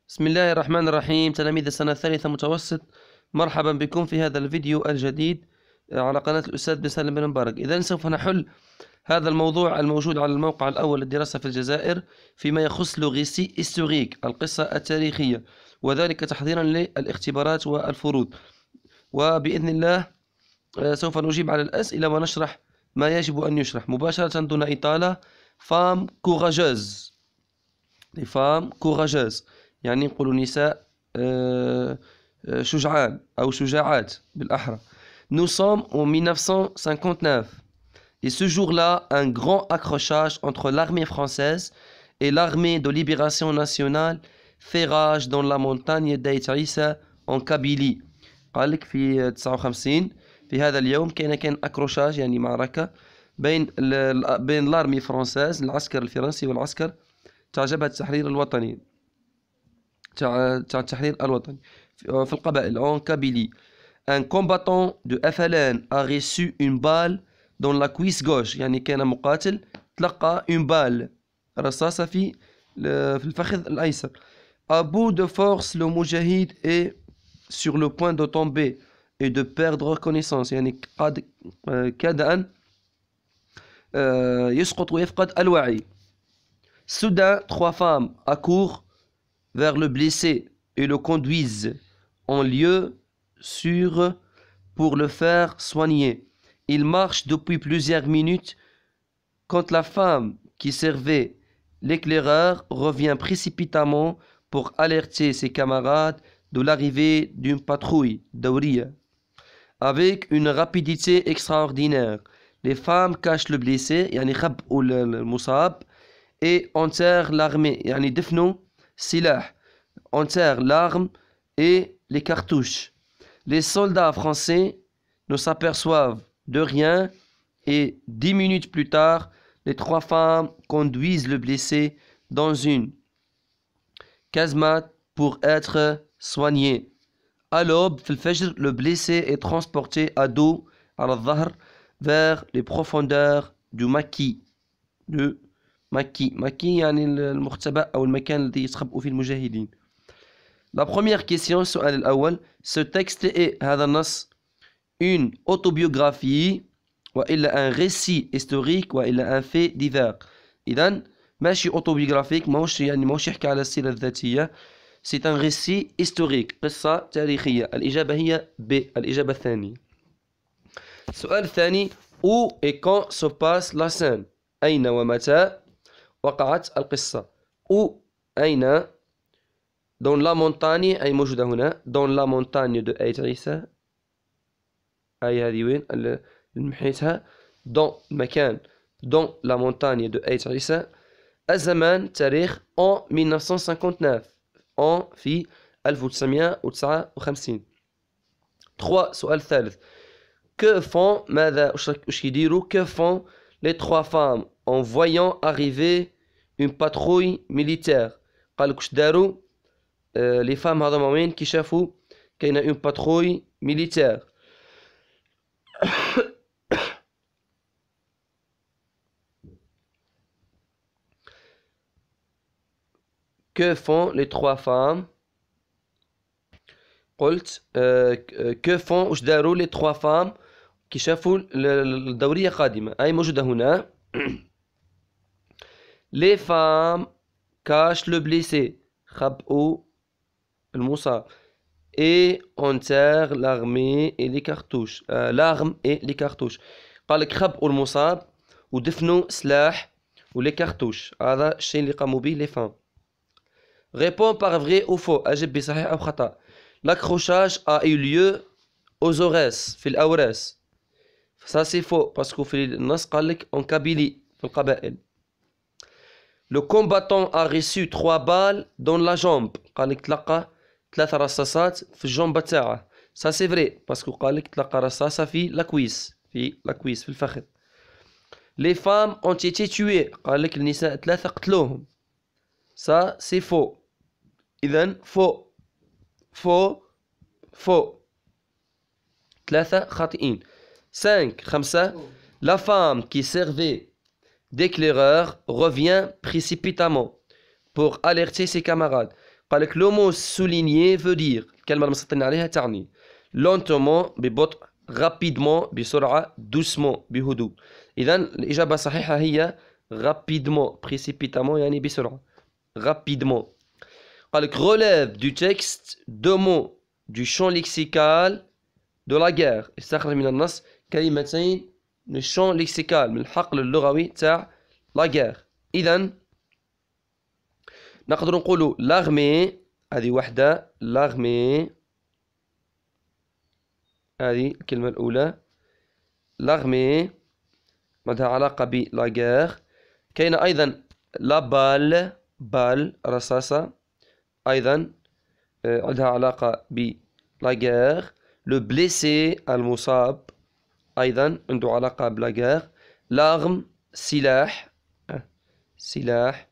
بسم الله الرحمن الرحيم. تلاميذ السنة الثالثة متوسط، مرحبا بكم في هذا الفيديو الجديد على قناة الأستاذ بن سالم بن مبارك. إذن سوف نحل هذا الموضوع الموجود على الموقع الأول للدراسة في الجزائر فيما يخص لو ريسي هيستوريك، القصة التاريخية، وذلك تحضيرا للاختبارات والفروض. وبإذن الله سوف نجيب على الأسئلة ونشرح ما يجب أن يشرح مباشرة دون إطالة. فام كوراجوز، les femmes courageuses، يعني نقولوا نساء شجعان أو شجاعات بالأحرى. Nous sommes en 1959 et ce jour-là, un grand accrochage entre l'armée française et l'armée de libération nationale fait rage dans la montagne d'Aït Issa en Kabylie. قال لك في 59 في هذا اليوم كان أكروشاج، يعني معركة بين الارمي فرانسيز، العسكر الفرنسي، والعسكر تاع جبهة التحرير الوطني، تاع التحرير الوطني في القبائل en Kabylie. Un combattant de FLN a reçu une balle dans la cuisse gauche، يعني كان مقاتل تلقى une balle، رصاصة في الفخذ الأيسر. À bout de force, le moujahid est sur le point de tomber et de perdre connaissance، يعني قد كاد أن يسقط ويفقد الوعي. Soudain, trois femmes accourent vers le blessé et le conduisent en lieu sûr pour le faire soigner. Il marche depuis plusieurs minutes quand la femme qui servait l'éclaireur revient précipitamment pour alerter ses camarades de l'arrivée d'une patrouille d'Auriya. Avec une rapidité extraordinaire, les femmes cachent le blessé, يعني خبئوا المصاب، et enterrent l'armée، يعني دفنوا السلاح، enterrent l'arme et les cartouches. Les soldats français ne s'aperçoivent de rien et 10 minutes plus tard, les trois femmes conduisent le blessé dans une casemate pour être soigné. À l'aube, في الفجر, le blessé est transporté à dos, على الظهر, vers les profondeurs du maquis. مكي يعني المختبأ أو المكان الذي يتخبأ فيه المجاهدين. La première question، السؤال الأول، ce texte est، هذا النص، une autobiographie وإلا un récit historique وإلا un fait divers. إذن ماشي autobiographique، ماهوش يحكي على السيرة الذاتية. c'est un récit historique، قصة تاريخية. الإجابة هي B، الإجابة الثانية. السؤال الثاني، où et quand se passe la scène، أين ومتى وقعت القصة. où، أين، dans la montagne، أي موجودة هنا، dans la montagne de Aït Issa، أي هذه وين اللي محيتها، dans مكان dans la montagne de Aït Issa. الزمان تاريخ en 1959، en في 1959. 3. سؤال ثالث، que font، ماذا واش يديروا، que font les trois femmes en voyant arriver une patrouille militaire. قال لك واش داروا les femmes هذوما وين كي شافوا كاينه une patrouille militaire. que font les trois femmes، قلت que font واش داروا les trois femmes كي شافوا الدورية قادمة، أي موجودة هنا. les femmes cachent le blessé، خبئوا المصاب، et enterrent l'armée et les cartouches، l'arme et les cartouches. قال لك خبئوا المصاب ودفنوا سلاح ولي كارتوش، هذا الشيء اللي قاموا به les femmes. réponds par vrai ou faux، أجب بصحيح أو خطأ. l'accrochage a eu lieu aux Aurès، في الأورس. ça c'est faux parce que في النص قال لك en Kabylie، في القبائل. le combattant a reçu 3 balles dans la jambe، قال لك تلقى 3 رصاصات في الجنب تاعه. ça c'est vrai parce que قال لك تلقى رصاصة في la cuisse، في الفخذ. les femmes ont été tuées، قال لك النساء 3 قتلوهم. ça c'est faux. إذن faux 3 خاطئين. 5. la femme qui servait d'éclaireur revient précipitamment pour alerter ses camarades. قال لك le mot souligné veut dire الكلمة المسطرين عليها تعني lentement ببطء rapidement بسرعة doucement بهدوء. إذن الإجابة الصحيحة هي rapidement précipitamment يعني بسرعة rapidement. قال لك relève du texte deux mots du champ lexical de la guerre. استخرج من النص كلمتين من الشان lexical من الحقل اللغوي تاع la guerre. إذن نقدر نقولوا l'armée هذه وحدة l'armée هذه الكلمة الأولى l'armée عندها علاقة ب la guerre. كاين أيضا la balle بال رصاصة أيضا عندها علاقة ب la guerre. le blessé المصاب أيضا عنده علاقة بلا guerre. l'arme سلاح سلاح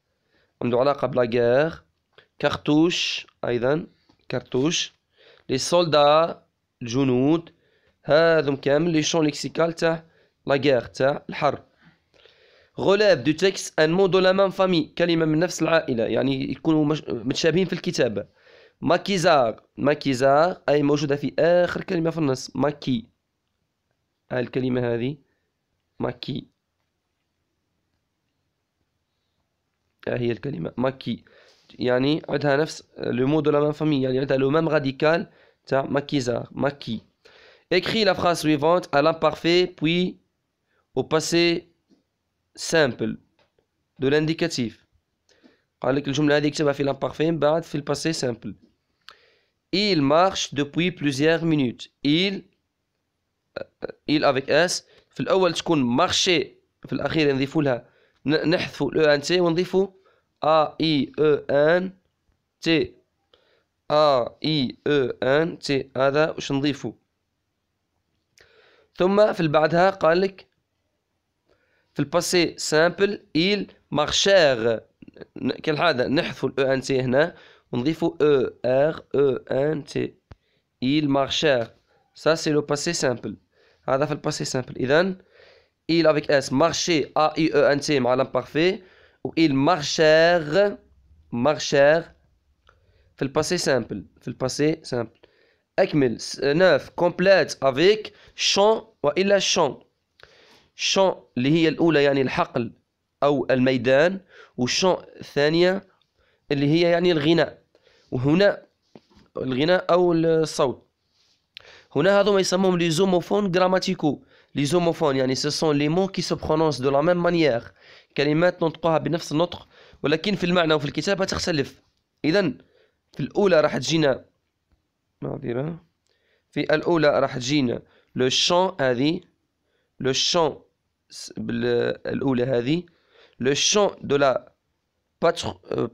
عنده علاقة بلا guerre. cartouche أيضا cartouche. les soldats الجنود هذم كامل لي شون ليكسيكال تاع la guerre تاع الحرب. relève du texte un mot de la même famille كلمة من نفس العائلة يعني يكونوا متشابهين في الكتابة. ماكيزار ماكيزار أي موجودة في آخر كلمة في النص ماكي الكلمة هذه ماكي هي الكلمة ماكي يعني عندها نفس لو مو دو لا ميم فامي يعني عندها لو ميم راديكال تاع ماكيزار ماكي. écris la phrase suivante à l'imparfait puis au passé simple de l'indicatif. قال لك الجملة هذه اكتبها في l'imparfait من بعد في الباسي simple. il marche depuis plusieurs minutes. il avec s في الأول تكون marché في الأخير نضيفوا لها نحذفوا ال ENT ونضيفوا A I E N T A I E N T هذا وش نضيفوا. ثم في بعدها قال لك في الباسي سامبل il marchèrent كالعادة نحذفوا ال ENT هنا ونضيفوا E R E N T il marchèrent. ça c'est le passé simple هذا في الباسي سامبل. إذن il avec s marcher A I E N T مع l'imparfait و il marchèrent marchèrent في الباسي سامبل في الباسي سامبل. أكمل 9 complète avec champ وإلا champ. champ اللي هي الأولى يعني الحقل أو الميدان والشان الثانية اللي هي يعني الغناء وهنا الغناء أو الصوت. هنا هذو ما يسموهم لي زوموفون غراماتيكو. لي زوموفون يعني ce sont les mots qui se prononcent de la même manière كلمات ننطقها بنفس النطق ولكن في المعنى وفي الكتابة تختلف. إذن في الأولى راح تجينا معذرة في الأولى راح تجينا لو شان هذه لو شان الأولى هذه le chant de la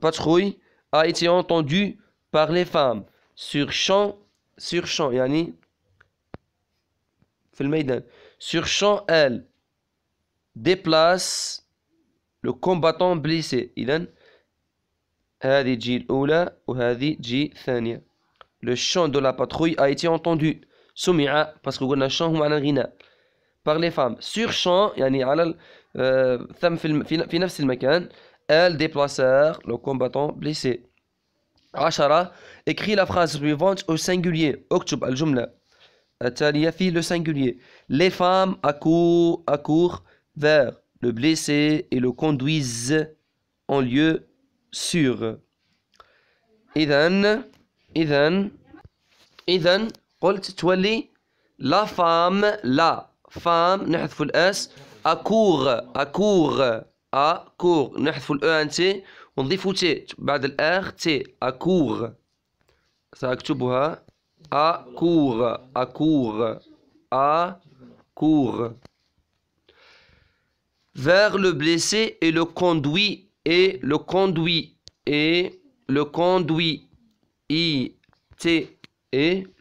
patrouille a été entendu par les femmes sur champ يعني في الميدان. sur champ elle déplace le combattant blessé. إذن هذه تجي الأولى وهذه تجي الثانية. le chant de la patrouille a été entendu سمع باسكو قلنا chant هو معنى الغناء par les femmes. sur champ يعني على ثم في نفس المكان elle déplacèrent le combattant blessé. 10 écris la phrase suivante au singulier. اكتب الجملة التالية في le singulier. les femmes accourent vers le blessé et le conduisent en lieu sûr. إذن قلت تولي la femme نحذف الأس accourt نحذف الأو ان تي ونضيفوا تي بعد الآخ تي accourt سأكتبها accourt vers le blessé et le conduit le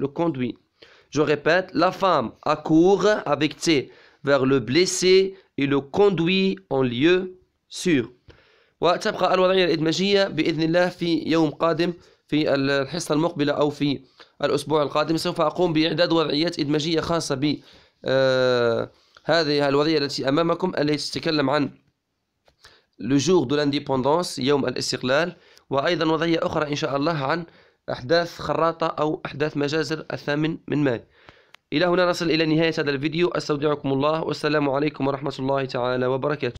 conduit. Je répète, la femme accourt avec T vers le blessé et le conduit en lieu sûr. وتبقى الوضعية الإدماجية بإذن الله في يوم قادم في الحصة المقبلة أو في الأسبوع القادم سوف أقوم بإعداد وضعيات إدماجية خاصة ب هذه الوضعية التي أمامكم التي تتكلم عن le jour de l'indépendance يوم الاستقلال وأيضا وضعية أخرى إن شاء الله عن أحداث خراطة أو أحداث مجازر 8 من ماي. إلى هنا نصل إلى نهاية هذا الفيديو. أستودعكم الله والسلام عليكم ورحمة الله تعالى وبركاته.